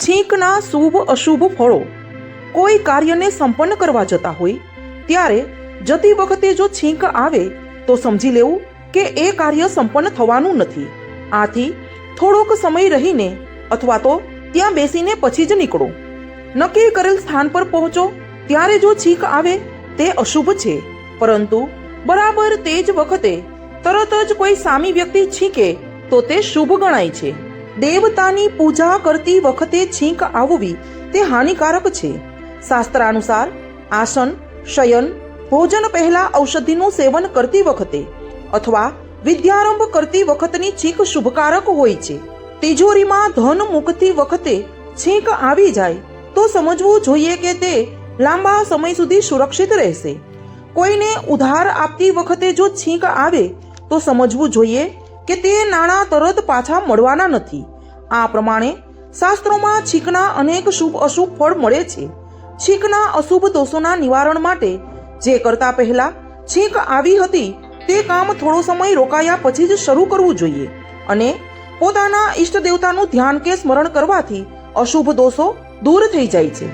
છીંકના શુભ અશુભ ફળો કોઈ કાર્યને સંપન્ન કરવા જતા હોય ત્યારે જતી વખતે જો છીંક આવે તો સમજી લેવું કે એ કાર્ય સંપન્ન થવાનું નથી. આથી થોડોક સમય રહીને અથવા તો ત્યાં બેસીને પછી જ નીકળો. નક્કી કરેલ સ્થાન પર પહોંચો ત્યારે જો છીંક આવે તે અશુભ છે, પરંતુ બરાબર તે જ વખતે તરત જ કોઈ સામી વ્યક્તિ છીંકે તો તે શુભ ગણાય છે. દેવતાની પૂજા કરતી વખતે છીંક આવવી તે હાનિકારક છે. શાસ્ત્રાનુસાર આસન, શયન, ભોજન પહેલા ઔષધિનું સેવન કરતી વખતે અથવા વિદ્યારંભ કરતી વખતની છીંક શુભકારક હોય છે. તિજોરીમાં ધન મૂકતી વખતે છીંક આવી જાય તો સમજવું જોઈએ કે તે લાંબા સમય સુધી સુરક્ષિત રહેશે. કોઈને ઉધાર આપતી વખતે જો છીંક આવે તો સમજવું જોઈએ કે તે નાણાં તરત પાછા મળવાના નથી. આ પ્રમાણે શાસ્ત્રોમાં છીંકના અનેક શુભ અશુભ ફળ મળે છે. છીંકના અશુભ દોષોના નિવારણ માટે જે કરતા પહેલા છીંક આવી હતી તે કામ થોડો સમય રોકાયા પછી જ શરૂ કરવું જોઈએ અને પોતાના ઈષ્ટ દેવતાનું ધ્યાન કે સ્મરણ કરવાથી અશુભ દોષો દૂર થઈ જાય છે.